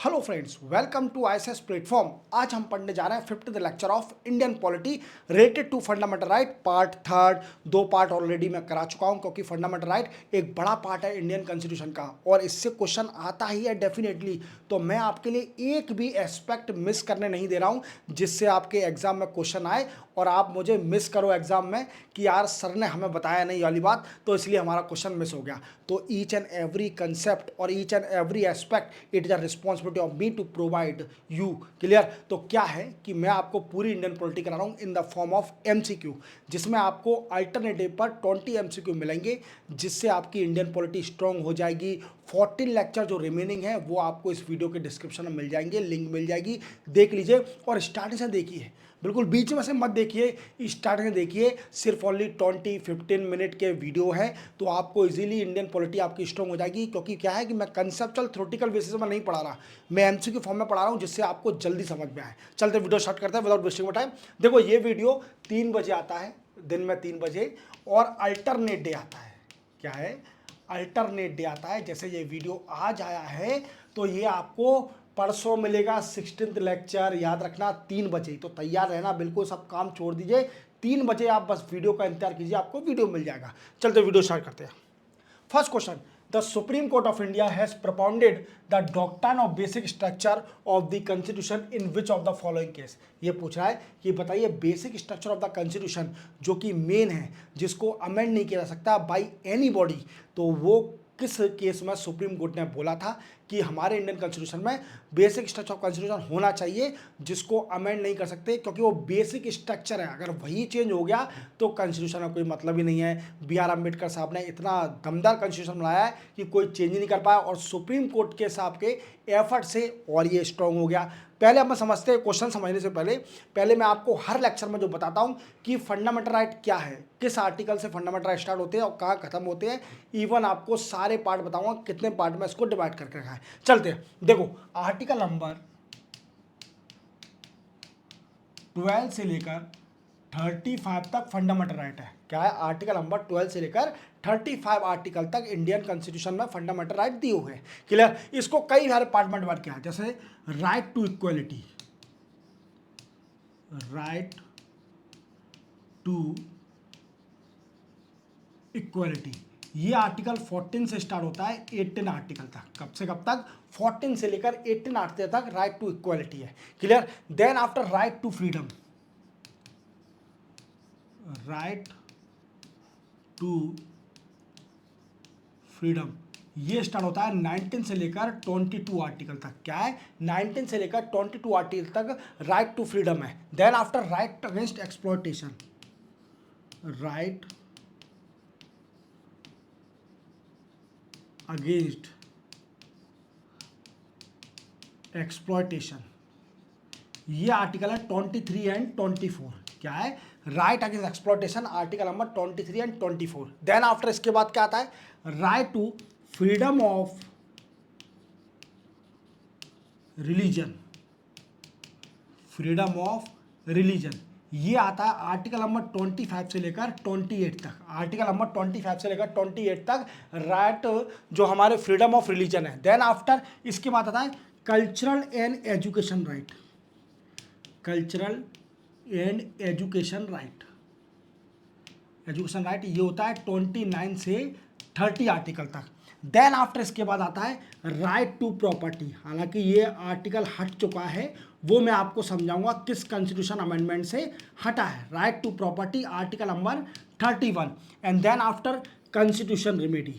Hello friends, welcome to ISS platform. आज हम पढ़ने जा रहे हैं fifth lecture of Indian polity related to fundamental right part third. दो पार्ट ऑलरेडी मैं करा चुका हूं क्योंकि फंडामेंटल राइट एक बड़ा पार्ट है इंडियन कॉन्स्टिट्यूशन का और इससे क्वेश्चन आता ही है डेफिनेटली। तो मैं आपके लिए एक भी एस्पेक्ट मिस करने नहीं दे रहा हूं जिससे आपके एग्जाम में क्वेश्चन आए और आप मुझे मिस करो एग्जाम में कि यार सर ने हमें बताया नहीं वाली बात, तो इसलिए हमारा क्वेश्चन मिस हो गया। तो ईच एंड एवरी कंसेप्ट और each and every aspect it is a responsibility of me to provide you clear. तो क्या है कि मैं आपको पूरी इंडियन पॉलिटी करा रहा हूँ in the form of MCQ, जिसमें आपको अल्टरनेटिव पर 20 एमसीक्यू मिलेंगे, जिससे आपकी इंडियन पॉलिटी स्ट्रांग हो जाएगी। 14 लेक्चर जो रिमेनिंग है वो आपको इस वीडियो के डिस्क्रिप्शन में मिल जाएंगे, लिंक मिल जाएगी, देख लीजिए और स्टार्टिंग से देखिए, बिल्कुल बीच में से मत देखिए, स्टार्टिंग से देखिए। सिर्फ ओनली 20-15 मिनट के वीडियो है, तो आपको इजीली इंडियन पॉलिटी आपकी स्ट्रांग हो जाएगी। क्योंकि क्या है कि मैं कंसेप्चुअल थ्योरेटिकल बेसिस में नहीं पढ़ा रहा, मैं एमसीक्यू फॉर्म में पढ़ा रहा हूँ, जिससे आपको जल्दी समझ में आए। चलते वीडियो स्टार्ट करते हैं विदाउट वेस्टिंग टाइम। देखो ये वीडियो 3 बजे आता है, दिन में 3 बजे, और अल्टरनेट डे आता है। क्या है? अल्टरनेट डे आता है। जैसे ये वीडियो आज आया है तो ये आपको परसों मिलेगा 16th लेक्चर। याद रखना 3 बजे, तो तैयार रहना, बिल्कुल सब काम छोड़ दीजिए। 3 बजे आप बस वीडियो का इंतजार कीजिए, आपको वीडियो मिल जाएगा। चलते वीडियो स्टार्ट करते हैं। First question, the supreme court of India has propounded the doctrine of basic structure of the constitution in which of the following case. ये पूछ रहा है कि बताइए basic structure of the constitution जो कि मेन है, जिसको अमेंड नहीं किया जा सकता बाई एनी बॉडी, तो वो किस केस में सुप्रीम कोर्ट ने बोला था कि हमारे इंडियन कॉन्स्टिट्यूशन में बेसिक स्ट्रक्चर ऑफ कॉन्स्टिट्यूशन होना चाहिए, जिसको अमेंड नहीं कर सकते, क्योंकि वो बेसिक स्ट्रक्चर है। अगर वही चेंज हो गया तो कॉन्स्टिट्यूशन का कोई मतलब ही नहीं है। B.R. अम्बेडकर साहब ने इतना दमदार कॉन्स्टिट्यूशन बनाया है कि कोई चेंज ही नहीं कर पाया, और सुप्रीम कोर्ट के साहब के एफर्ट से और ये स्ट्रांग हो गया। पहले हम समझते हैं, क्वेश्चन समझने से पहले मैं आपको हर लेक्चर में जो बताता हूं कि फंडामेंटल राइट क्या है, किस आर्टिकल से फंडामेंटल राइट स्टार्ट होते हैं और कहाँ खत्म होते हैं। इवन आपको सारे पार्ट बताऊंगा, कितने पार्ट में इसको डिवाइड करके रखा है। चलते हैं, देखो आर्टिकल नंबर 12 से लेकर 35 तक फंडामेंटल राइट है। क्या है? आर्टिकल नंबर 12 से लेकर 35 आर्टिकल तक इंडियन कॉन्स्टिट्यूशन में फंडामेंटल राइट दिए हुए हैं। क्लियर? इसको कई सारे पार्ट में डिवाइड किया है, जैसे right to equality, right to equality, ये आर्टिकल 14 से स्टार्ट होता है 18 आर्टिकल तक। कब से कब तक? 14 से लेकर 18 आर्टिकल तक राइट टू इक्वलिटी है। Clear? Then after right to freedom, right to freedom, ये स्टार्ट होता है 19 से लेकर 22 आर्टिकल तक। क्या है? 19 से लेकर 22 आर्टिकल तक राइट टू फ्रीडम है। Then after right against exploitation, right against exploitation, ये आर्टिकल है 23 एंड 24। क्या है? Right against exploitation, article number 23 and 24। Then after इसके बाद क्या आता है? Right to freedom of religion, freedom of religion, ये आता है आर्टिकल नंबर 25 से लेकर 28 तक। आर्टिकल नंबर 25 से लेकर 28 तक राइट जो हमारे फ्रीडम ऑफ रिलीजन है। देन आफ्टर इसके बाद आता है cultural and education right, cultural and education right, education right ये होता है 29 से 30 आर्टिकल तक। देन आफ्टर इसके बाद आता है राइट टू प्रॉपर्टी। हालांकि ये आर्टिकल हट चुका है, वो मैं आपको समझाऊंगा किस कॉन्स्टिट्यूशन अमेंडमेंट से हटा है। Right to property article number 31। And then after constitution remedy,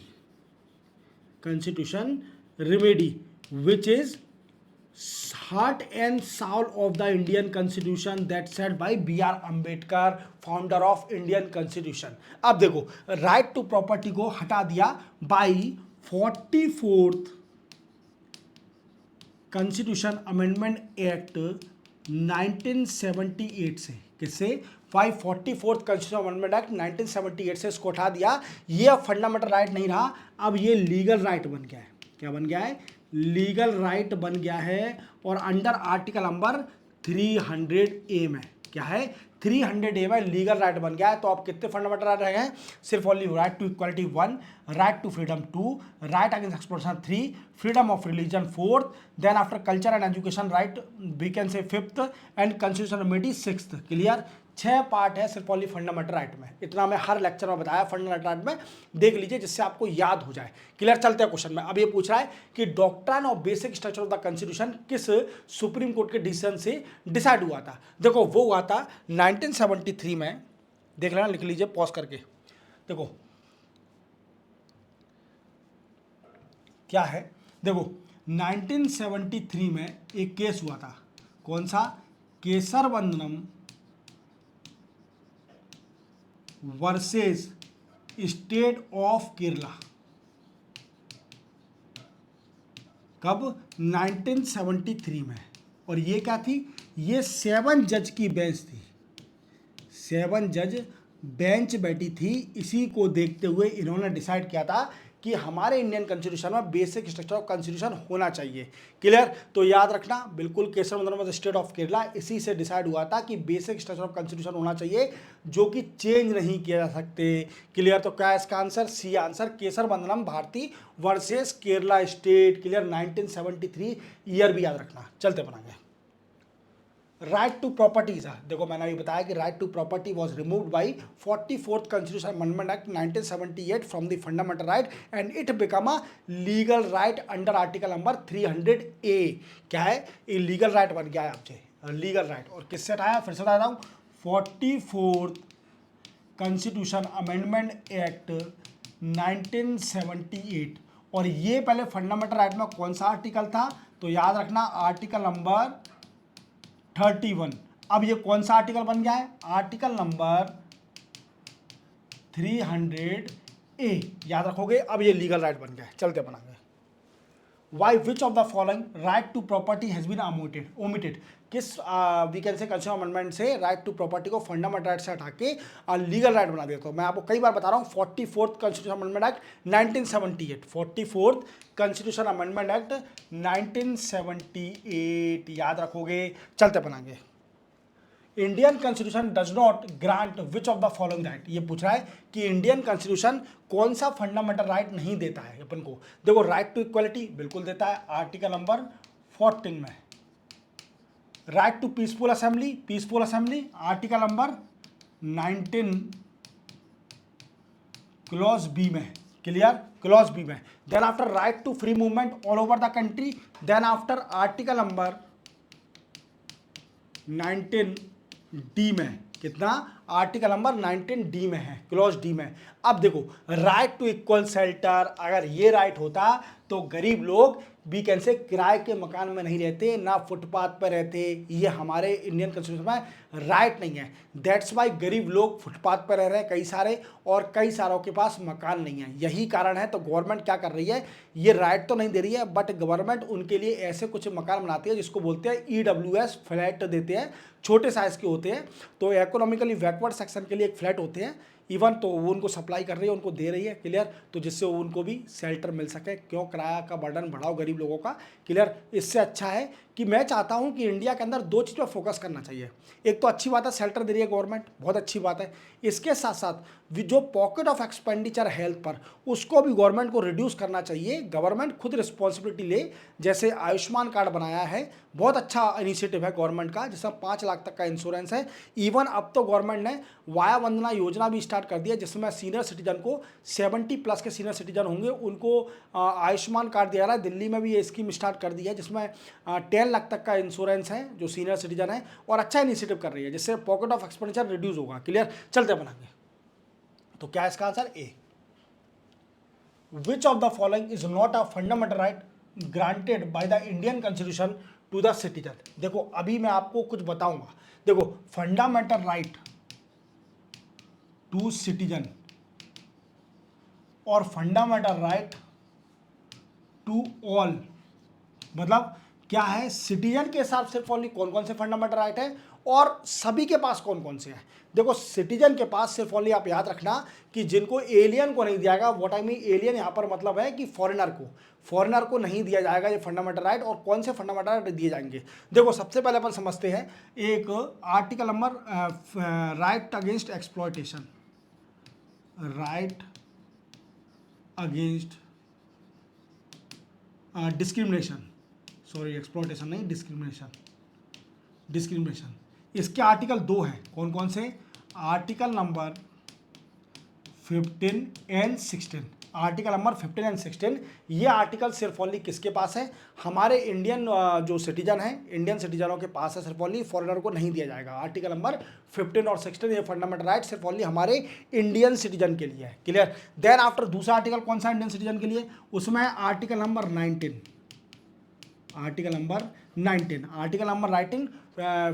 constitution remedy which is heart and soul of the Indian Constitution that said by B.R. Ambedkar, founder of Indian constitution. अब देखो right to property को हटा दिया by 44th constitution amendment act 1978 से। किससे? 44th constitution amendment act 1978 से इसको उठा दिया। ये अब फंडामेंटल राइट नहीं रहा, अब ये लीगल राइट बन गया है। क्या बन गया है? लीगल राइट बन गया है। और अंडर आर्टिकल नंबर 300A में क्या है? 300A में लीगल राइट बन गया है। तो अब कितने फंडामेंटल राइट रह गए हैं? सिर्फ only right to equality 1, right to freedom 2, right against exploitation 3, freedom of religion 4th, then after culture and education right we can say 5th and constitutional remedy 6th। Clear? 6 part है सिर्फ only fundamental right में। इतना मैं हर lecture में बताया fundamental right में, देख लीजिए जिससे आपको याद हो जाए। क्लियर? चलते हैं क्वेश्चन में। अब ये पूछ रहा है कि doctrine of basic structure of the constitution किस सुप्रीम कोर्ट के डिसीजन से डिसाइड हुआ था? देखो वो हुआ था 1973 में। देख लेना, लिख लीजिए पॉज करके। देखो क्या है, देखो 1973 में एक केस हुआ था। कौन सा? केसरवंदनम वर्सेस स्टेट ऑफ केरला। कब? 1973 में। और ये क्या थी? ये 7 जज की बेंच थी, 7 जज बेंच बैठी थी। इसी को देखते हुए इन्होंने डिसाइड किया था कि हमारे इंडियन कॉन्स्टिट्यूशन में बेसिक स्ट्रक्चर ऑफ कॉन्स्टिट्यूशन होना चाहिए। क्लियर? तो याद रखना बिल्कुल, केसरवंदनम स्टेट ऑफ केरला, इसी से डिसाइड हुआ था कि बेसिक स्ट्रक्चर ऑफ कॉन्स्टिट्यूशन होना चाहिए जो कि चेंज नहीं किया जा सकते। क्लियर? तो क्या है इसका answer? C answer, Kesavananda Bharati versus Kerala state. Clear? 1973 year भी याद रखना। चलते बनाएंगे। Right to properties. देखो मैंने अभी बताया कि right to property was removed by 44th constitution amendment act 1978 from the fundamental right and it become a legal right under article number 300A। क्या है? ये लीगल राइट बन गया है आपसे, लीगल राइट। और किससे हटाया? फिर से बताता हूँ, 44th कॉन्स्टिट्यूशन अमेंडमेंट एक्ट 1978। और ये पहले फंडामेंटल राइट में कौन सा आर्टिकल था? तो याद रखना आर्टिकल नंबर 31। अब ये कौन सा आर्टिकल बन गया है? Article number 300A। याद रखोगे? अब ये लीगल राइट बन गया है। चलते बनाएंगे। Why which of the following right to property has been omitted? किस we can say constitution amendment से राइट टू प्रॉपर्टी को फंडामेंटल राइट से हटा के लीगल राइट बना दिया? तो मैं आपको कई बार बता रहा हूँ, 44th constitution amendment act 1978, 44th constitution amendment act 1978 याद रखोगे। चलते बनाएंगे। Indian constitution does not grant which of the following right? ये पूछ रहा है कि इंडियन कॉन्स्टिट्यूशन कौन सा फंडामेंटल राइट नहीं देता है अपन को। देखो राइट टू इक्वालिटी बिल्कुल देता है आर्टिकल नंबर 14 में। Right to peaceful assembly article number 19 clause B में। क्लियर? क्लॉज बी में। Then after right to free movement all over the country, then after article number 19D में। कितना? Article number 19D में है, clause D में। अब देखो right to equal shelter, अगर ये राइट होता तो गरीब लोग भी कैसे किराए के मकान में नहीं रहते, ना फुटपाथ पर रहते। ये हमारे इंडियन कॉन्स्टिट्यूशन में राइट नहीं है। दैट्स वाई गरीब लोग फुटपाथ पर रह रहे हैं कई सारे, और कई सारों के पास मकान नहीं है। यही कारण है। तो गवर्नमेंट क्या कर रही है? ये राइट तो नहीं दे रही है, बट गवर्नमेंट उनके लिए ऐसे कुछ मकान बनाती है जिसको बोलते हैं EWS फ्लैट देते हैं, छोटे साइज के होते हैं। तो इकोनॉमिकली बैकवर्ड सेक्शन के लिए एक फ्लैट होते हैं इवन, तो वो उनको सप्लाई कर रही है, उनको दे रही है। क्लियर? तो जिससे उनको भी शेल्टर मिल सके। क्यों किराया का बर्डन बढ़ाओ गरीब लोगों का? क्लियर? इससे अच्छा है कि मैं चाहता हूं कि इंडिया के अंदर 2 चीज़ पर फोकस करना चाहिए। एक तो अच्छी बात है शेल्टर दे रही है गवर्नमेंट, बहुत अच्छी बात है। इसके साथ साथ जो पॉकेट ऑफ एक्सपेंडिचर हेल्थ पर, उसको भी गवर्नमेंट को रिड्यूस करना चाहिए। गवर्नमेंट खुद रिस्पॉन्सिबिलिटी ले, जैसे आयुष्मान कार्ड बनाया है, बहुत अच्छा इनिशिएटिव है गवर्नमेंट का, जिसमें 5 लाख तक का इंश्योरेंस है। इवन अब तो गवर्नमेंट ने वाया वंदना योजना भी स्टार्ट कर दिया, जिसमें सीनियर सिटीजन को 70+ के सीनियर सिटीजन होंगे उनको आयुष्मान कार्ड दिया रहा है। दिल्ली में भी ये स्कीम स्टार्ट कर दी है, जिसमें 10 लाख तक का इंश्योरेंस है जो सीनियर सिटीजन है, और अच्छा इनिशिएटिव कर रही है, जिससे पॉकेट ऑफ एक्सपेंडिचर रिड्यूस होगा। क्लियर? चलते बनाएंगे। तो क्या है इसका answer? A. Which of the following is not a fundamental right granted by the Indian constitution to the citizen? देखो अभी मैं आपको कुछ बताऊंगा। देखो फंडामेंटल राइट टू सिटीजन और फंडामेंटल राइट टू ऑल, मतलब क्या है, सिटीजन के हिसाब से सिर्फ ओनली कौन कौन से फंडामेंटल राइट है और सभी के पास कौन कौन से हैं। देखो सिटीजन के पास सिर्फ ओनली आप याद रखना कि जिनको एलियन को नहीं दिया जाएगा, व्हाट आई मीन एलियन यहाँ पर मतलब है कि फॉरेनर को नहीं दिया जाएगा ये फंडामेंटल राइट। और कौन से फंडामेंटल राइट दिए जाएंगे, देखो सबसे पहले अपन समझते हैं एक article number right against exploitation, right against discrimination, sorry exploitation नहीं, डिस्क्रिमिनेशन। इसके आर्टिकल 2 हैं, कौन कौन से, article number 15 and 16, article number 15 and 16। ये आर्टिकल सिर्फ ओनली किसके पास है, हमारे इंडियन जो सिटीजन है, इंडियन सिटीजनों के पास है सिर्फ ओनली, फॉरेनर को नहीं दिया जाएगा। आर्टिकल नंबर 15 और 16 ये फंडामेंटल राइट सिर्फ ओनली हमारे इंडियन सिटीजन के लिए है, क्लियर। देन आफ्टर दूसरा आर्टिकल कौन सा इंडियन सिटीजन के लिए, उसमें article number 19, article number 19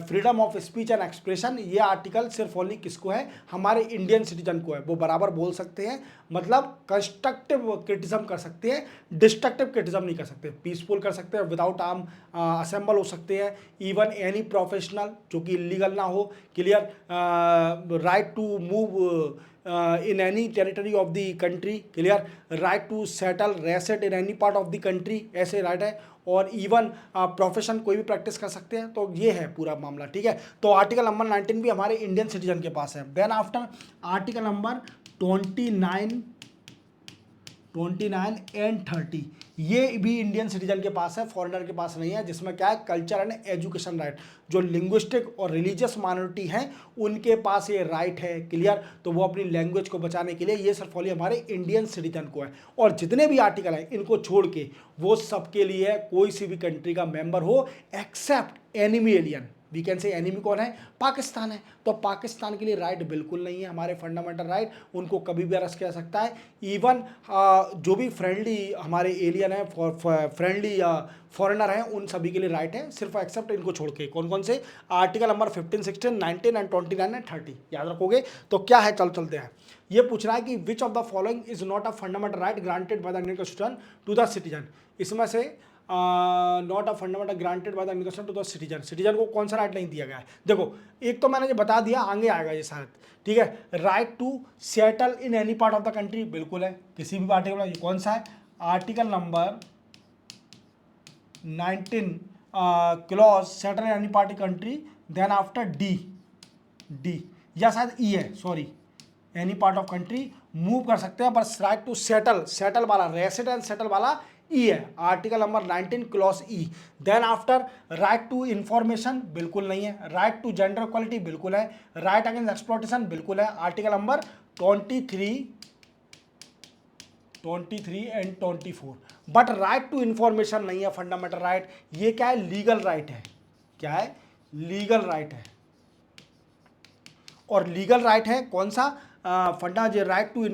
freedom of speech and expression. ये आर्टिकल सिर्फ ओनली किसको है, हमारे इंडियन सिटीजन को है। वो बराबर बोल सकते हैं, मतलब कंस्ट्रक्टिव क्रिटिज्म कर सकते हैं, डिस्ट्रक्टिव क्रिटिज्म नहीं कर सकते, पीसफुल कर सकते हैं, विदाउट आर्म असेंबल हो सकते हैं, इवन एनी प्रोफेशनल जो कि इलीगल ना हो, clear, right to move in any territory of the country, clear, right to settle resident in any part of the country, ऐसे राइट है। और इवन प्रोफेशन कोई भी प्रैक्टिस कर सकते हैं, तो ये है पूरा मामला, ठीक है। तो आर्टिकल नंबर 19 भी हमारे इंडियन सिटीजन के पास है। Then after article number 29 and 30 ये भी इंडियन सिटीजन के पास है, फॉरेनर के पास नहीं है, जिसमें क्या है, कल्चर एंड एजुकेशन राइट, जो लिंग्विस्टिक और रिलीजियस माइनॉरिटी हैं उनके पास ये राइट है, क्लियर। तो वो अपनी लैंग्वेज को बचाने के लिए ये सिर्फ ओनली हमारे इंडियन सिटीजन को है। और जितने भी आर्टिकल हैं इनको छोड़ के वो सबके लिए है, कोई सी भी कंट्री का मेंबर हो except enemy alien. We can say enemy कौन है, पाकिस्तान है, तो पाकिस्तान के लिए राइट बिल्कुल नहीं है हमारे फंडामेंटल राइट, उनको कभी भी अरेस्ट किया सकता है। इवन जो भी फ्रेंडली हमारे एलियन है, फ्रेंडली फॉरेनर हैं, उन सभी के लिए राइट है, सिर्फ एक्सेप्ट इनको छोड़ के। कौन कौन से, आर्टिकल नंबर 15, 16, 19 एंड 29 एंड 30 याद रखोगे। तो क्या है, चलते हैं। ये पूछ रहा है कि which of the following is not a fundamental right granted by the Indian constitution to the citizen. इसमें से not a fundamental granted by the Indian constitution to the citizen, citizen को कौन सा राइट नहीं दिया गया है। देखो एक तो मैंने ये बता दिया, आगे आएगा ये शायद, ठीक है। Right to settle in any part of the country बिल्कुल है, किसी भी पार्टी का। ये कौन सा है, article number 19 clause settle in any party country. Then after D या शायद ई है, sorry, any part of country move कर सकते हैं, बस राइट टू सेटल वाला, रेसिडेंट सेटल वाला ई है, article number 19 clause E. Then after right to information बिल्कुल नहीं है, राइट टू जेंडर इक्वालिटी बिल्कुल है, राइट अगेंस्ट एक्सप्लॉयटेशन बिल्कुल है, article number 23 and 24। But right to information नहीं है फंडामेंटल राइट। ये क्या है, लीगल राइट है, क्या है, लीगल राइट है। और लीगल राइट है कौन सा, फंडा राइट टू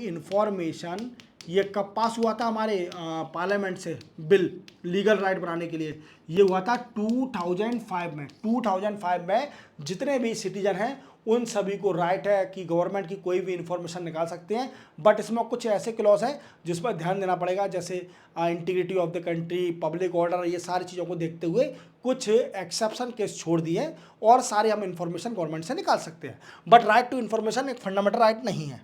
इंफॉर्मेशन, ये कब पास हुआ था हमारे पार्लियामेंट से बिल लीगल राइट बनाने के लिए, ये हुआ था 2005 में। 2005 में जितने भी सिटीजन हैं उन सभी को राइट है कि गवर्नमेंट की कोई भी इंफॉर्मेशन निकाल सकते हैं। बट इसमें कुछ ऐसे क्लॉज हैं जिस पर ध्यान देना पड़ेगा, जैसे integrity of the country, public order, ये सारी चीज़ों को देखते हुए कुछ एक्सेप्शन केस छोड़ दिए और सारे हम इंफॉर्मेशन गवर्नमेंट से निकाल सकते हैं। बट राइट टू इंफॉर्मेशन एक फंडामेंटल राइट नहीं है।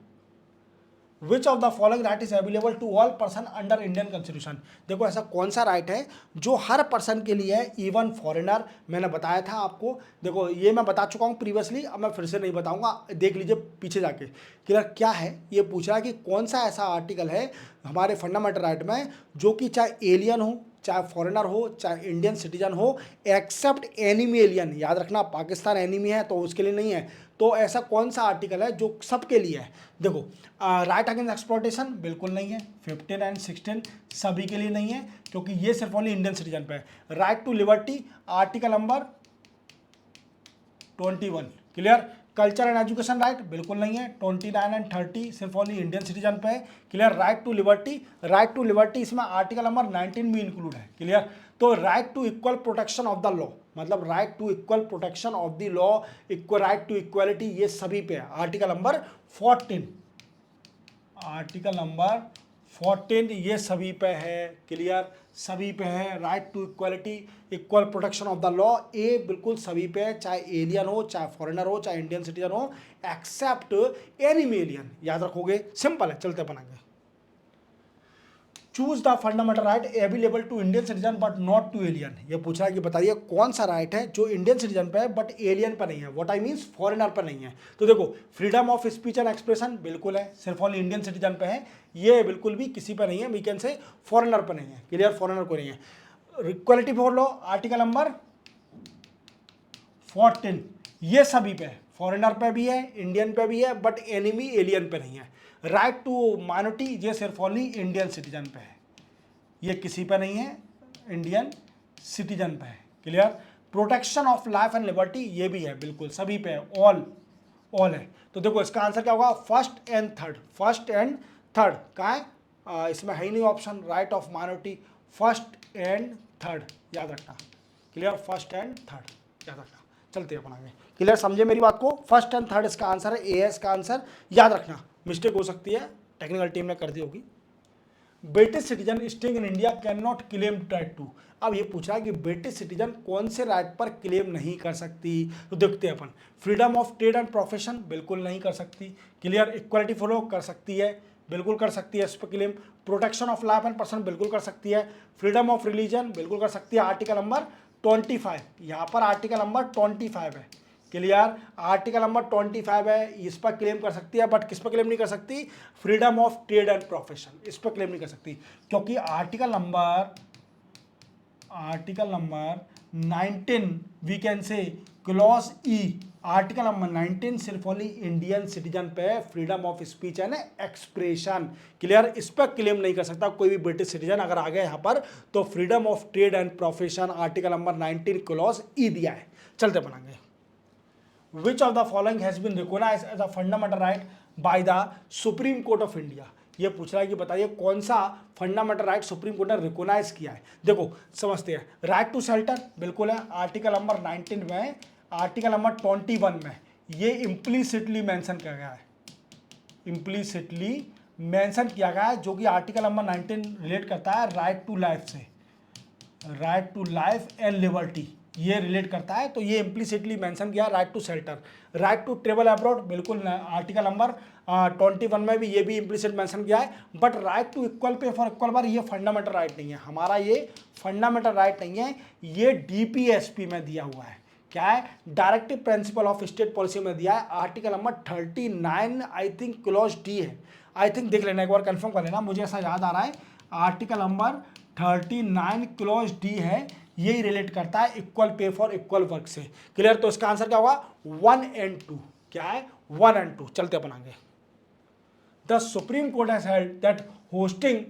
Which of the following right is available to all person under Indian constitution. देखो ऐसा कौन सा राइट है जो हर पर्सन के लिए है, इवन फॉरेनर। मैंने बताया था आपको, देखो ये मैं बता चुका हूँ प्रीवियसली, अब मैं फिर से नहीं बताऊंगा, देख लीजिए पीछे जाके क्लियर। क्या है, ये पूछ रहा है कि कौन सा ऐसा आर्टिकल है हमारे फंडामेंटल राइट में जो कि चाहे एलियन हो, चाहे फॉरेनर हो, चाहे इंडियन सिटीजन हो, एक्सेप्ट एनिमी एलियन। याद रखना पाकिस्तान एनिमी है तो उसके लिए नहीं है। तो ऐसा कौन सा आर्टिकल है जो सबके लिए है। देखो राइट अगेंस्ट एक्सप्लॉयटेशन बिल्कुल नहीं है, 15 एंड 16 सभी के लिए नहीं है, क्योंकि ये सिर्फ ओनली इंडियन सिटीजन पे है। Right to liberty article number 21 clear. Culture and education right बिल्कुल नहीं है, 29 एंड 30 सिर्फ ओनली इंडियन सिटीजन पे है, क्लियर। राइट टू लिबर्टी इसमें आर्टिकल नंबर 19 भी इंक्लूड है, क्लियर। तो right to equal protection of the law, मतलब right to equal protection of the law, equal right to equality, ये सभी पे है। आर्टिकल नंबर 14 14 ये सभी पे है, क्लियर, सभी पे है। Right to equality, equal protection of the law, ए बिल्कुल सभी पे है, चाहे एलियन हो, चाहे फॉरेनर हो, चाहे इंडियन सिटीजन हो, एक्सेप्ट एनिमी एलियन। याद रखोगे, सिंपल है, चलते बनाएंगे। Choose the fundamental right available to Indian citizen but not to alien. ये पूछ रहा है कि बताइए कौन सा राइट है जो इंडियन सिटीजन पे है बट एलियन पे नहीं है, व्हाट आई मींस फॉरेनर पे नहीं है। तो देखो, freedom of speech and expression बिल्कुल है, सिर्फ ऑनली इंडियन सिटीजन पे है, ये बिल्कुल भी किसी पे नहीं है, वी कैन से फॉरेनर पे नहीं है, क्लियर, फॉरेनर को नहीं है। Equality for law article number 14 ये सभी पे है, फॉरेनर पे भी है, इंडियन पे भी है, बट एनिमी एलियन पे नहीं है। राइट टू माइनॉरिटी ये सिर्फ ओनली इंडियन सिटीजन पे है, ये किसी पे नहीं है, इंडियन सिटीजन पे है, clear. Protection of life and liberty ये भी है, बिल्कुल सभी पे है, ऑल है। तो देखो इसका आंसर क्या होगा, first and third, first and third कहाँ है, इसमें है ही नहीं option, right of minority, first and third याद रखना, क्लियर, फर्स्ट एंड थर्ड याद रखना। चलते हैं अपन आगे, क्लियर, समझे मेरी बात को, फर्स्ट एंड थर्ड इसका आंसर है, ए है इसका आंसर, याद रखना, मिस्टेक हो सकती है, टेक्निकल टीम ने कर दी होगी। British citizen staying in India can not claim right to. अब ये पूछा है कि ब्रिटिश सिटीजन कौन से राइट पर क्लेम नहीं कर सकती, तो देखते हैं अपन। Freedom of trade and profession बिल्कुल नहीं कर सकती, क्लियर। इक्वालिटी फॉलो कर सकती है, बिल्कुल कर सकती है इस पर claim. Protection of life and person बिल्कुल कर सकती है। फ्रीडम ऑफ रिलीजन बिल्कुल कर सकती है, आर्टिकल नंबर 25, यहाँ पर आर्टिकल नंबर 25 है, क्लियर, आर्टिकल नंबर 25 है, इस पर क्लेम कर सकती है, बट किस पर क्लेम नहीं कर सकती, freedom of trade and profession, इस पर क्लेम नहीं कर सकती, क्योंकि article number 19 we can say clause E, article number 19 सिर्फ ओनली इंडियन सिटीजन पे freedom of speech and expression, clear, इस पर क्लेम नहीं कर सकता कोई भी ब्रिटिश सिटीजन। अगर आ गया यहाँ पर तो freedom of trade and profession article number 19 clause ई दिया है। चलते बनाएंगे। Which of the following has been recognized as a fundamental right by the Supreme Court of India? ये पूछ रहा है कि बताइए कौन सा फंडामेंटल राइट सुप्रीम कोर्ट ने रिकॉग्नाइज किया है। देखो समझते हैं, राइट टू शेल्टर बिल्कुल है, आर्टिकल नंबर 19 में, आर्टिकल नंबर 21 में ये इम्प्लीसिटली मेंशन किया गया है, इम्प्लीसिटली मेंशन किया गया है, जो कि आर्टिकल नंबर 19 रिलेट करता है राइट टू लाइफ से, right to life and liberty ये रिलेट करता है, तो ये इम्प्लीसिटली मेंशन किया right to shelter. Right to travel abroad बिल्कुल आर्टिकल नंबर 21 में भी ये भी इम्प्लीसिट मेंशन किया है, but right to equal pay for equal bar ये फंडामेंटल राइट नहीं है, हमारा ये फंडामेंटल राइट नहीं है, ये डीपीएसपी में दिया हुआ है, क्या है, directive principle of state policy में दिया है, article number 39 I think clause D है, आई थिंक देख लेना एक बार, कंफर्म कर लेना, मुझे ऐसा याद आ रहा है, आर्टिकल नंबर 39 क्लॉज डी है, यही रिलेट करता है equal pay for equal work से, क्लियर। तो इसका आंसर क्या होगा, 1 and 2, क्या है 1 and 2। चलते अपन आगे। The supreme court has held that hosting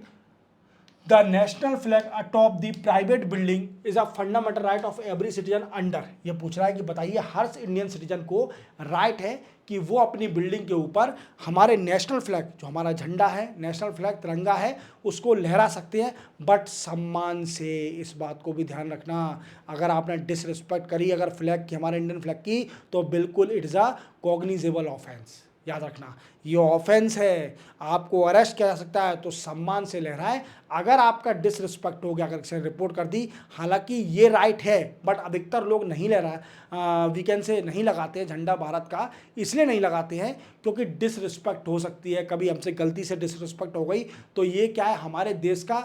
the national flag atop the private building is a fundamental right of every citizen under. ये पूछ रहा है कि बताइए हर इंडियन सिटीजन को राइट है कि वो अपनी बिल्डिंग के ऊपर हमारे नेशनल फ्लैग, जो हमारा झंडा है, नेशनल फ्लैग तिरंगा है, उसको लहरा सकते हैं, बट सम्मान से। इस बात को भी ध्यान रखना, अगर आपने डिसरिस्पेक्ट करी अगर फ्लैग की, हमारे इंडियन फ्लैग की, तो बिल्कुल it is a cognizable offence, याद रखना ये ऑफेंस है, आपको अरेस्ट किया जा सकता है, तो सम्मान से लहराए। अगर आपका डिसरिस्पेक्ट हो गया, अगर किसी ने रिपोर्ट कर दी, हालांकि ये राइट है, बट अधिकतर लोग नहीं लहरा वीकेंड से नहीं लगाते हैं झंडा भारत का, इसलिए नहीं लगाते हैं क्योंकि डिसरिस्पेक्ट हो सकती है, कभी हमसे गलती से डिसरिस्पेक्ट हो गई तो ये क्या है, हमारे देश का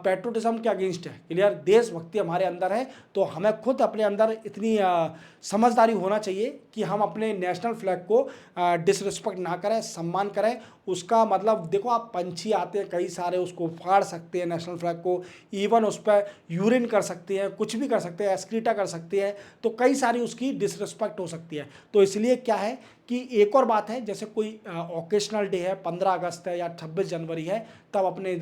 पैट्रोटिज्म के अगेंस्ट है, क्लियर, देशभक्ति हमारे अंदर है, तो हमें खुद अपने अंदर इतनी समझदारी होना चाहिए कि हम अपने नेशनल फ्लैग को डिसरिस्पेक्ट ना करें, सम्मान करें। उसका मतलब देखो, आप पंछी आते हैं कई सारे, उसको फाड़ सकते हैं नेशनल फ्लैग को, इवन उस पर यूरिन कर सकते हैं, कुछ भी कर सकते हैं, एस्क्रीटा कर सकते हैं, तो कई सारी उसकी डिसरिस्पेक्ट हो सकती है। तो इसलिए क्या है कि एक और बात है, जैसे कोई ओकेशनल डे है, 15 अगस्त है या 26 जनवरी है, तब अपने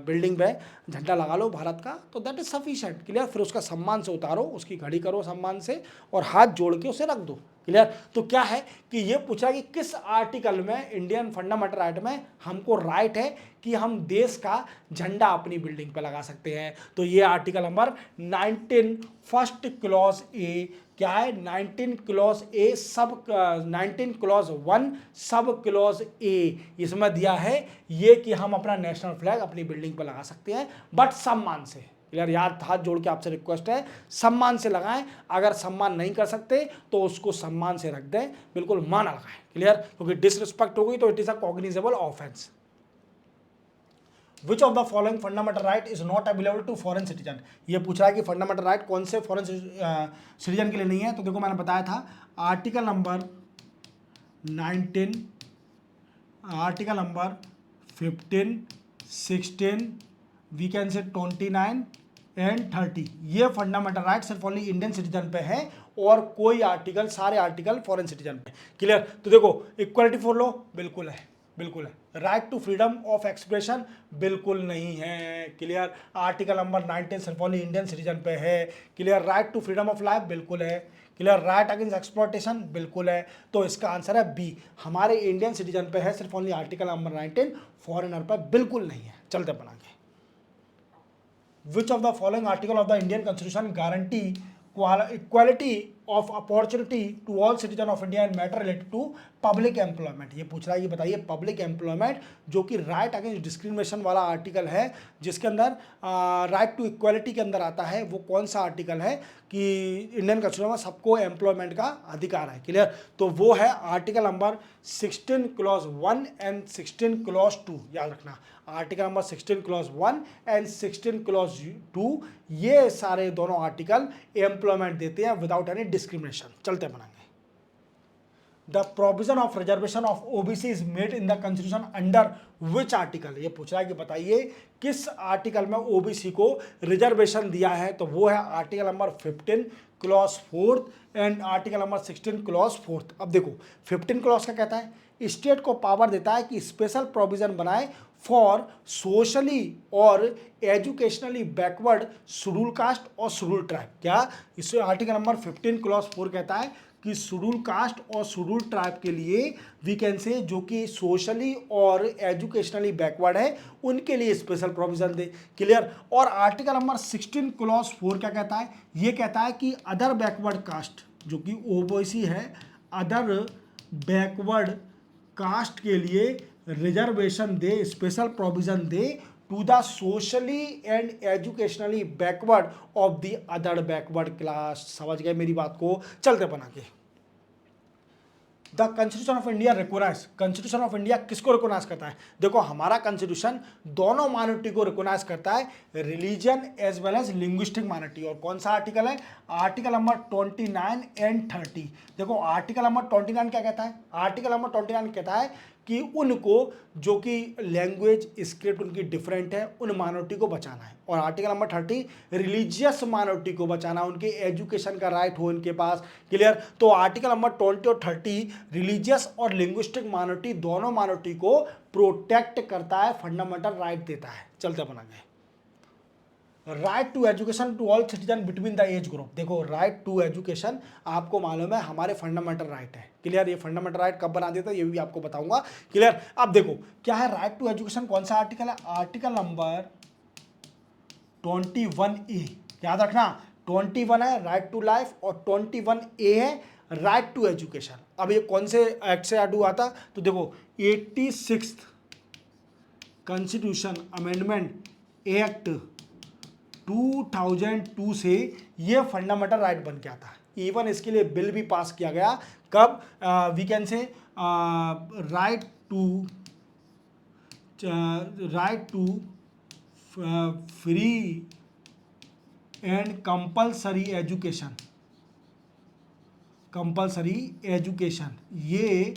बिल्डिंग पे झंडा लगा लो भारत का, तो दैट इज सफिशिएंट, क्लियर। फिर उसका सम्मान से उतारो, उसकी घड़ी करो सम्मान से और हाथ जोड़ के उसे रख दो, क्लियर। तो क्या है कि ये पूछा कि किस आर्टिकल में इंडियन इंडियन फंडामेंटल राइट में हमको राइट है कि हम देश का झंडा अपनी बिल्डिंग पे लगा सकते हैं। तो ये article number 19 first clause A क्या है, 19 क्लॉज ए सब 19 क्लॉज 1 सब क्लॉज ए इसमें दिया है ये कि हम अपना नेशनल फ्लैग अपनी बिल्डिंग पर लगा सकते हैं, बट सम्मान से। क्लियर, यार हाथ जोड़ के आपसे रिक्वेस्ट है सम्मान से लगाएं, अगर सम्मान नहीं कर सकते तो उसको सम्मान से रख दें, बिल्कुल माना लगाएं। क्लियर, क्योंकि डिसरिस्पेक्ट हो गई तो it is a cognizable offence. Which of the following fundamental right is not available to foreign citizen, ये पूछ रहा है कि फंडामेंटल राइट कौन से फॉरेन सिटीजन के लिए नहीं है। तो देखो मैंने बताया था article number 19, article number 15, 16, we can say 29 and 30, ये फंडामेंटल राइट सिर्फ ओनली इंडियन सिटीजन पे है और कोई आर्टिकल, सारे आर्टिकल फॉरेन सिटीजन पे। क्लियर, तो देखो इक्वालिटी फॉर लॉ बिल्कुल है, बिल्कुल है। Right to freedom of expression बिल्कुल नहीं है। क्लियर, आर्टिकल नंबर 19 सिर्फ ओनली इंडियन सिटीजन पे है। Clear, right to freedom of life बिल्कुल है। क्लियर, राइट अगेंस्ट एक्सप्लॉयटेशन बिल्कुल है। तो इसका आंसर है बी, हमारे इंडियन सिटीजन पे है सिर्फ ओनली आर्टिकल नंबर 19, फॉरेनर पर बिल्कुल नहीं है। चलते बनाएंगे। Which of the following article of the Indian Constitution guarantee equality of opportunity to all citizens of India in matter related to public employment, ये पूछ रहा है, ये बताइए पब्लिक एम्प्लॉयमेंट जो कि राइट अगेंस्ट डिस्क्रिमिनेशन वाला आर्टिकल है, जिसके अंदर राइट टू इक्वालिटी के अंदर आता है, वो कौन सा आर्टिकल है कि इंडियन कॉन्स्टिट्यूशन में सबको एम्प्लॉयमेंट का अधिकार है। क्लियर, तो वो है article number 16 clause 1 and 16 clause 2, याद रखना article number 16 clause 1 and 16 clause 2, ये सारे दोनों आर्टिकल एम्प्लॉयमेंट देते हैं विदाउट एनी डिस्क्रिमिनेशन। चलते बनाएंगे। The provision of reservation of OBC is made in the constitution under which article, ये पूछ रहा है कि बताइए किस आर्टिकल में ओबीसी को रिजर्वेशन दिया है। तो वो है article number 15 clause 4 and article number 16 clause 4। अब देखो 15 क्लॉज का कहता है स्टेट को पावर देता है कि स्पेशल प्रोविजन बनाए फॉर सोशली और एजुकेशनली बैकवर्ड शेड्यूल कास्ट और शेड्यूल ट्राइब। क्या इस आर्टिकल नंबर 15 क्लॉज 4 कहता है कि शेड्यूल कास्ट और शेड्यूल ट्राइब के लिए वी कैन से जो कि सोशली और एजुकेशनली बैकवर्ड है उनके लिए स्पेशल प्रोविजन दे। क्लियर, और आर्टिकल नंबर 16 क्लॉज 4 क्या कहता है, ये कहता है कि अदर बैकवर्ड कास्ट जो कि ओबीसी है, अदर बैकवर्ड कास्ट के लिए रिजर्वेशन दे, स्पेशल प्रोविजन दे to the socially and educationally backward of the other backward class. समझ गए मेरी बात को? चलते बना के। The constitution of India recognise, constitution of India किसको रिकोनाइज करता है? देखो हमारा कॉन्स्टिट्यूशन दोनों माइनॉरिटी को रिकोनाइज करता है, religion as well as linguistic minority. और कौन सा आर्टिकल है? Article number 29 and 30। देखो आर्टिकल नंबर 29 क्या कहता है? आर्टिकल नंबर 29 कहता है कि उनको जो कि लैंग्वेज स्क्रिप्ट उनकी डिफरेंट है उन माइनॉरिटी को बचाना है। और आर्टिकल नंबर 30 रिलीजियस माइनॉरिटी को बचाना, उनके एजुकेशन का राइट हो इनके पास। क्लियर, तो आर्टिकल नंबर 20 और 30 रिलीजियस और लिंग्विस्टिक माइनॉरिटी दोनों माइनॉरिटी को प्रोटेक्ट करता है, फंडामेंटल राइट देता है। चलते अपन आगे। Right to education to all citizen between the age group. देखो राइट टू एजुकेशन आपको मालूम है हमारे फंडामेंटल राइट है। क्लियर, ये फंडामेंटल राइट कब बना देता है ये भी आपको बताऊंगा। क्लियर, अब देखो क्या है राइट टू एजुकेशन, कौन सा आर्टिकल है? आर्टिकल नंबर 21A, याद रखना 21 है राइट टू लाइफ और 21A है राइट टू एजुकेशन। अब ये कौन से एक्ट से ऐड हुआ था? तो देखो 86 कॉन्स्टिट्यूशन अमेंडमेंट एक्ट 2002 से ये फंडामेंटल राइट बन गया था। इवन इसके लिए बिल भी पास किया गया। कब? We can say right to free and compulsory education, ये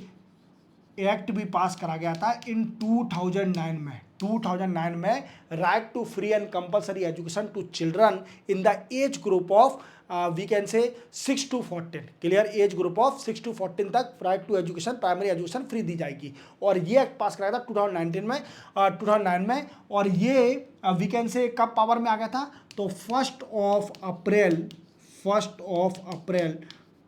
एक्ट भी पास करा गया था इन 2009 में। 2009 में right to free and compulsory education to children in the age group of we can say 6 to 14। Clear, age group of 6 to 14 तक right to education, primary education free दी जाएगी। और ये एक्ट पास कराया था 2009 में। और ये वी कैन से कब पावर में आ गया था? तो 1 अप्रैल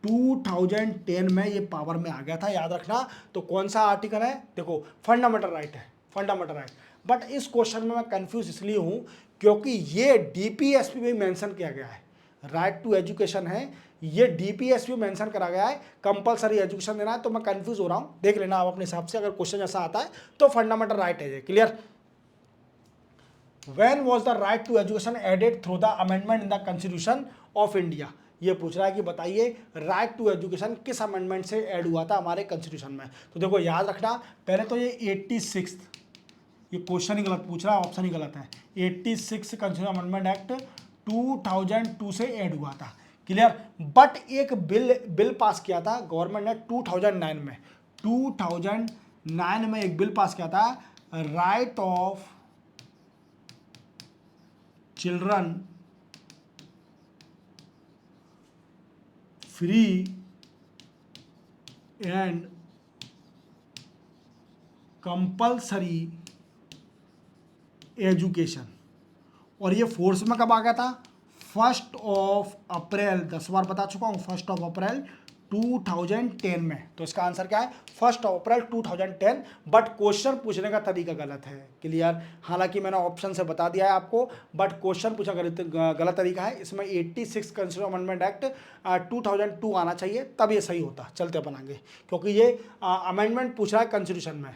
2010 में ये पावर में आ गया था, याद रखना। तो कौन सा आर्टिकल है, देखो फंडामेंटल राइट है, फंडामेंटल राइट। बट इस क्वेश्चन में मैं कंफ्यूज इसलिए हूँ क्योंकि ये डीपीएसपी में मेंशन किया गया है, राइट टू एजुकेशन है, ये डीपीएसपी में मेंशन करा गया है, कंपलसरी एजुकेशन देना है। तो मैं कंफ्यूज हो रहा हूँ, देख लेना आप अपने हिसाब से, अगर क्वेश्चन ऐसा आता है तो फंडामेंटल राइट है ये, clear. When was the right to education added through the amendment in the Constitution of India? ये पूछ रहा है कि बताइए राइट टू एजुकेशन किस अमेंडमेंट से ऐड हुआ था हमारे कॉन्स्टिट्यूशन में। तो देखो याद रखना, पहले तो ये 86, ये क्वेश्चन ही गलत पूछ रहा है, ऑप्शन ही गलत है। 86 कॉन्स्टिट्यूशन अमेंडमेंट एक्ट 2002 से ऐड हुआ था, क्लियर। बट एक बिल पास किया था गवर्नमेंट ने 2009 में, 2009 में एक बिल पास किया था, right of children free and compulsory education. और ये फोर्स में कब आ गया था, 1 अप्रैल, 10 बार बता चुका हूँ, 1 अप्रैल 2010 में। तो इसका आंसर क्या है, 1 अप्रैल 2010। बट क्वेश्चन पूछने का तरीका गलत है, क्लियर। हालांकि मैंने ऑप्शन से बता दिया है आपको, बट क्वेश्चन पूछा गलत तरीका है। इसमें 86 कंस्टिट्यूशन अमेंडमेंट एक्ट 2002 आना चाहिए, तब ये सही होता। चलते अपन आगे, क्योंकि ये अमेंडमेंट पूछ रहा है कॉन्स्टिट्यूशन में।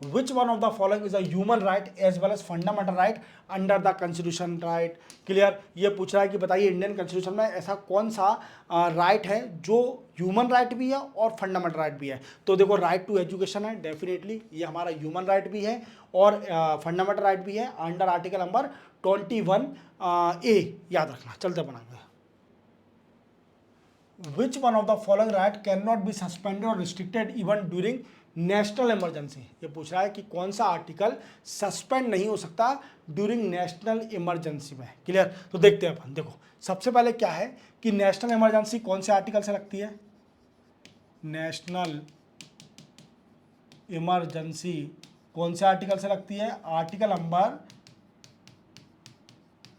Which one of the following is a human right as well as fundamental right under the constitution, right? Clear. ये पूछ रहा है कि बताइए इंडियन कॉन्स्टिट्यूशन में ऐसा कौन सा राइट है जो ह्यूमन राइट भी है और फंडामेंटल राइट भी है। तो देखो राइट टू एजुकेशन है, डेफिनेटली ये हमारा ह्यूमन राइट भी है और फंडामेंटल राइट भी है अंडर आर्टिकल नंबर 21A, याद रखना। चलते बनाएंगे। Which one of the following right cannot be suspended or restricted even during national emergency? ये पूछ रहा है कि कौन सा आर्टिकल सस्पेंड नहीं हो सकता ड्यूरिंग नेशनल इमरजेंसी में, क्लियर। तो देखते हैं अपन, देखो सबसे पहले क्या है कि नेशनल इमरजेंसी कौन से आर्टिकल से लगती है, नेशनल इमरजेंसी कौन से आर्टिकल से लगती है, आर्टिकल नंबर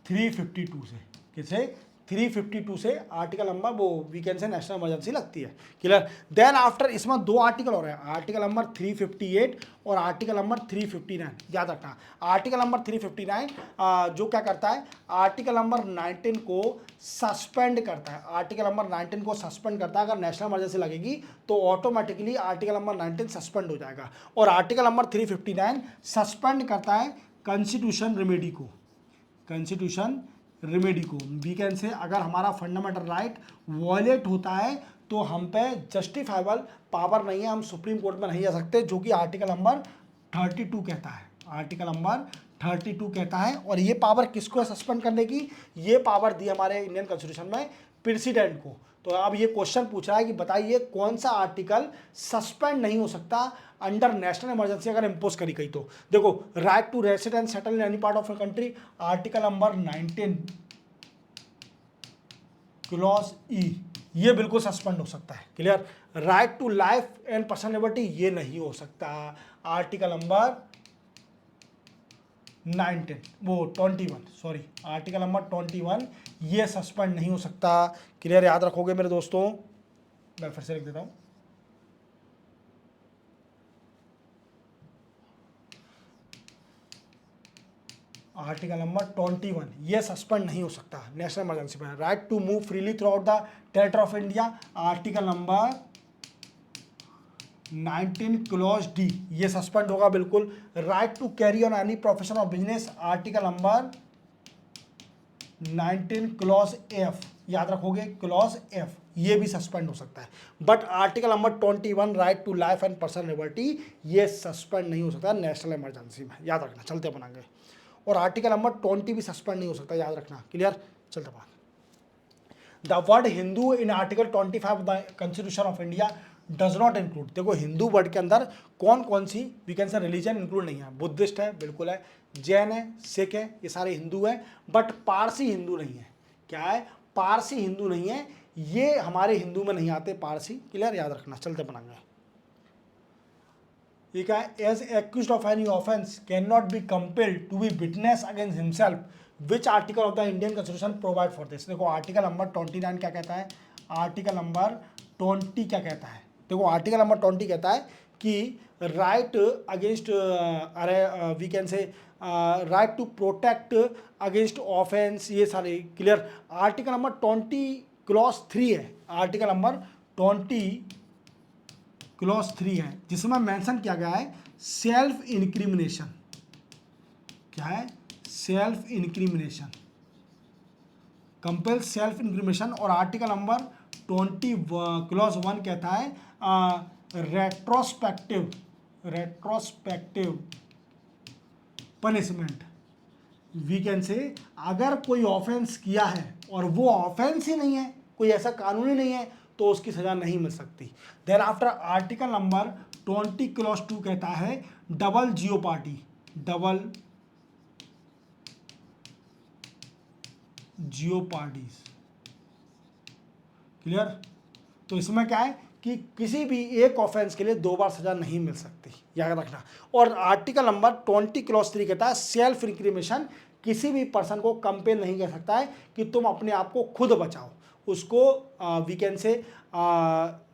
352 से। किसे, 352 से आर्टिकल नंबर वो वीकेंड से नेशनल इमरजेंसी लगती है, क्लियर। देन आफ्टर इसमें दो आर्टिकल हो रहे हैं, आर्टिकल नंबर 358 और आर्टिकल नंबर 359, याद रखना। आर्टिकल नंबर 359 जो क्या करता है, आर्टिकल नंबर 19 को सस्पेंड करता है, आर्टिकल नंबर 19 को सस्पेंड करता है। अगर नेशनल इमरजेंसी लगेगी तो ऑटोमेटिकली आर्टिकल नंबर 19 सस्पेंड हो जाएगा। और आर्टिकल नंबर 359 सस्पेंड करता है कॉन्स्टिट्यूशन रेमेडी को, कॉन्स्टिट्यूशन रेमेडी को। वीकेंड से अगर हमारा फंडामेंटल राइट वॉयलेट होता है तो हम पे जस्टिफाइबल पावर नहीं है, हम सुप्रीम कोर्ट में नहीं जा सकते, जो कि आर्टिकल नंबर 32 कहता है, आर्टिकल नंबर 32 कहता है। और ये पावर किसको है सस्पेंड करने की, ये पावर दी हमारे इंडियन कॉन्स्टिट्यूशन में प्रेसिडेंट को। तो अब ये क्वेश्चन पूछ रहा है कि बताइए कौन सा आर्टिकल सस्पेंड नहीं हो सकता अंडर नेशनल इमरजेंसी अगर इम्पोज करी गई तो। देखो right to reside and settle in any part of a country, article number 19 clause E, ये बिल्कुल सस्पेंड हो सकता है, clear. Right to life and personal liberty ये नहीं हो सकता, आर्टिकल नंबर 21 आर्टिकल नंबर 21 ये सस्पेंड नहीं हो सकता, क्लियर। याद रखोगे मेरे दोस्तों, मैं फिर से लिख देता हूं, आर्टिकल नंबर 21 ये सस्पेंड नहीं हो सकता नेशनल इमरजेंसी में। Right to move freely throughout the territory of India, article number 19 clause D ये सस्पेंड होगा बिल्कुल। Right to carry on any profession of business, article number 19 clause F, याद रखोगे क्लॉज एफ ये भी suspend हो सकता है। But article number 21 right to life and personal liberty ये सस्पेंड नहीं हो सकता नेशनल इमरजेंसी में, याद रखना। चलते अपन आगे। और आर्टिकल नंबर 20 भी सस्पेंड नहीं हो सकता, याद रखना, क्लियर। चलते अपन। The word Hindu in article 25 of the constitution of India does not include. देखो हिंदू वर्ड के अंदर कौन कौन सी we can say religion include नहीं है, बुद्धिस्ट है बिल्कुल है, जैन है, सिख है, ये सारे हिंदू हैं। बट पारसी हिंदू नहीं है, क्या है, पारसी हिंदू नहीं है, ये हमारे हिंदू में नहीं आते पारसी, क्लियर, याद रखना। चलते बनाएंगे। ये क्या है, as accused of any offence can not be compelled to be witness against himself which article of the Indian constitution provide for this. देखो आर्टिकल नंबर 29 क्या कहता है, आर्टिकल नंबर 20 क्या कहता है। देखो आर्टिकल नंबर 20 कहता है कि राइट अगेंस्ट अरे we can say right to protect against offence, ये सारे क्लियर। आर्टिकल नंबर 20 क्लॉज 3 है, आर्टिकल नंबर 20 क्लॉज 3 है, जिसमें मेंशन किया गया है सेल्फ इंक्रिमिनेशन। क्या है? Self incrimination, compel self incrimination. और आर्टिकल नंबर 20 क्लॉज 1 कहता है रेट्रोस्पेक्टिव पनिशमेंट। वी कैन से अगर कोई ऑफेंस किया है और वो ऑफेंस ही नहीं है, कोई ऐसा कानून ही नहीं है, तो उसकी सजा नहीं मिल सकती। Then after article number 20 clause 2 कहता है डबल जियोपार्डीज। क्लियर? तो इसमें क्या है कि किसी भी एक ऑफेंस के लिए 2 बार सजा नहीं मिल सकती, याद रखना। और आर्टिकल नंबर 20 क्लॉज 3 कहता है सेल्फ इंक्रिमिनेशन, किसी भी पर्सन को कंपेल नहीं कर सकता है कि तुम अपने आप को खुद बचाओ। उसको we can say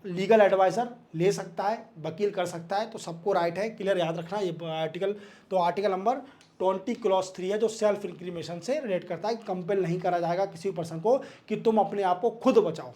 legal adviser ले सकता है, वकील कर सकता है, तो सबको राइट है। क्लियर? याद रखना ये आर्टिकल। तो आर्टिकल नंबर 20 क्लॉज 3 है जो सेल्फ इंक्रिमिनेशन से रिलेट करता है, कंपेल नहीं करा जाएगा किसी पर्सन को कि तुम अपने आप को खुद बचाओ।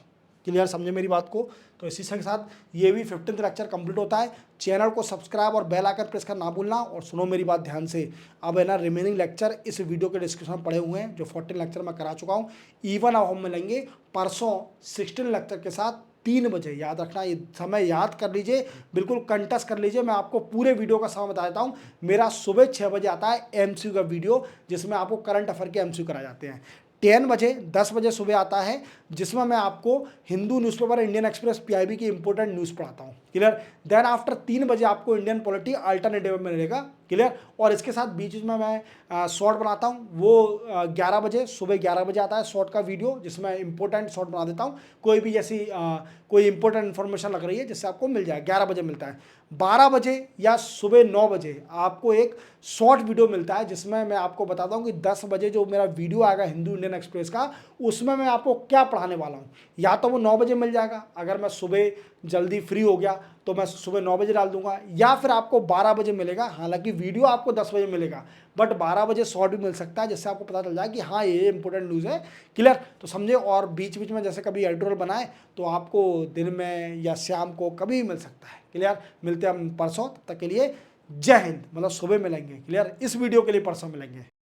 क्लियर? समझे मेरी बात को? तो इसी के साथ ये भी 15th लेक्चर कंप्लीट होता है। चैनल को सब्सक्राइब और बेल आइकन प्रेस करना ना भूलना। और सुनो मेरी बात ध्यान से, अब है ना रिमेनिंग लेक्चर इस वीडियो के डिस्क्रिप्शन में पड़े हुए हैं, जो 14 लेक्चर मैं करा चुका हूँ। इवन अब हम मिलेंगे परसों 16 लेक्चर के साथ 3 बजे। याद रखना, ये समय याद कर लीजिए, बिल्कुल कंटस्ट कर लीजिए। मैं आपको पूरे वीडियो का समय बता देता हूँ। मेरा सुबह 6 बजे आता है एमसीक्यू का वीडियो, जिसमें आपको करंट अफेयर के एमसीक्यू कराए जाते हैं। 10 बजे सुबह आता है, जिसमें मैं आपको Hindu newspaper, Indian express, PIB की इंपॉर्टेंट न्यूज़ पढ़ाता हूँ। क्लियर? देन आफ्टर 3 बजे आपको इंडियन पॉलिटी अल्टरनेटिव में मिलेगा। क्लियर? और इसके साथ बीच में मैं शॉर्ट बनाता हूँ, वो 11 बजे, सुबह 11 बजे आता है शॉर्ट का वीडियो, जिसमें इंपॉर्टेंट शॉर्ट बना देता हूँ। कोई भी जैसी कोई इंपॉर्टेंट इन्फॉर्मेशन लग रही है जिससे आपको मिल जाए, 11 बजे मिलता है। 12 बजे या सुबह 9 बजे आपको एक शॉर्ट वीडियो मिलता है, जिसमें मैं आपको बताता हूँ कि 10 बजे जो मेरा वीडियो आएगा हिंदू इंडियन एक्सप्रेस का, उसमें मैं आपको क्या पढ़ाने वाला हूँ। या तो वो 9 बजे मिल जाएगा, अगर मैं सुबह जल्दी फ्री हो गया तो मैं सुबह 9 बजे डाल दूंगा, या फिर आपको 12 बजे मिलेगा। हालांकि वीडियो आपको 10 बजे मिलेगा, बट 12 बजे शॉर्ट भी मिल सकता है, जिससे आपको पता चल जाए कि हाँ ये इंपॉर्टेंट न्यूज़ है। क्लियर? तो समझे? और बीच बीच में जैसे कभी एडिटोरियल बनाए तो आपको दिन में या शाम को कभी भी मिल सकता है। क्लियर? मिलते हैं हम परसों, तब तक के लिए जय हिंद। मतलब सुबह मिलेंगे। क्लियर? इस वीडियो के लिए परसों मिलेंगे।